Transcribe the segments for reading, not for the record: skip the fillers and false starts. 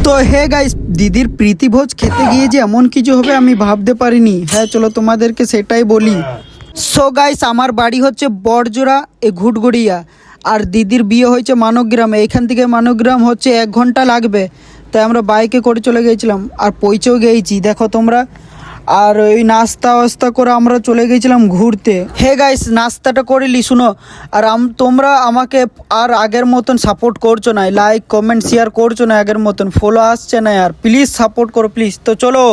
তো hey guys, দিদির প্রীতিভোজ খেতে গিয়ে যে এমন কিছু হবে আমি ভাবতে পারিনি। হ্যাঁ, চলো তোমাদেরকে সেটাই বলি। সো গাইস, আমার বাড়ি হচ্ছে বড়জোড়া এ ঘুটগড়িয়া, আর দিদির বিয়ে হয়েছে মানবগ্রামে। এখান থেকে মানবগ্রাম হচ্ছে 1 ঘন্টা লাগবে। তাই আমরা বাইকে করে চলে গিয়েছিলাম আর পৌঁছেও গিয়েছি, দেখো তোমরা। আর ওই নাস্তা ওয়াস্তা করে আমরা চলে গেছিলাম ঘুরতে। হে গাইস, নাস্তাটা করিলি শুনো। আর তোমরা আমাকে আর আগের মতন সাপোর্ট করছো না, লাইক কমেন্ট শেয়ার করছো না আগের মতন, ফলো আসছে না। আর প্লিজ সাপোর্ট করো প্লিজ। তো চলো।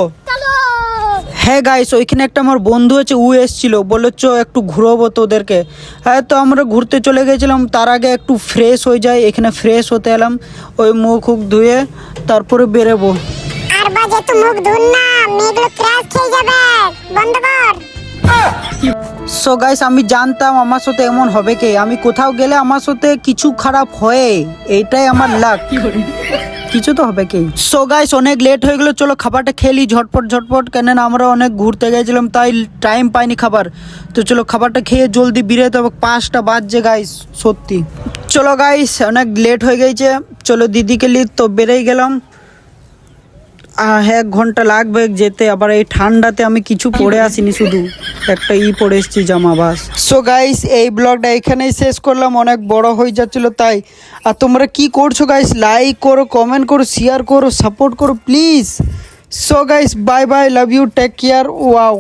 হ্যাঁ গাইস, ওইখানে একটা আমার বন্ধু আছে, ও এসেছিলো, বললো চো একটু ঘুরবো তোদেরকে। হ্যাঁ, তো আমরা ঘুরতে চলে গেছিলাম। তার আগে একটু ফ্রেশ হয়ে যায়, এখানে ফ্রেশ হতে এলাম। ওই মুখ ধুয়ে তারপরে বেরোবো। আর বাজে তো মুখ ধুন না, মেয়েগুলো ক্রাশ খেয়ে যাবে, বন্ধ কর। সো গাইস, আমি জানতাম আমার সাথে এমন হবে কি। আমি কোথাও গেলে আমার সাথে কিছু খারাপ হয়, এইটাই আমার লাক। কিছু তো হবে কি। সো গাইস, অনেক লেট হয়ে গেলো, চলো খাবারটা খেলি ঝটপট ঝটপট, কেননা আমরা অনেক ঘুরতে গেছিলাম তাই টাইম পাইনি খাবার। তো চলো খাবারটা খেয়ে জলদি বেরোতে হবে, 5টা বাজছে গাইস সত্যি। চলো গাইস, অনেক লেট হয়ে গেছে, চলো দিদিকে লিড তো বেরিয়ে গেলাম। 1 ঘন্টা লাগবে যেতে। আবার এই ঠান্ডাতে আমি কিছু পরে আসিনি, শুধু একটা পরে এসেছি জামা, বাস। সো গাইস, এই ব্লগটা এখানেই শেষ করলাম, অনেক বড় হয়ে যাচ্ছিল তাই। আর তোমরা কি করছো গাইস? লাইক করো, কমেন্ট করো, শেয়ার করো, সাপোর্ট করো please. So guys, bye bye, love you, take care, wow.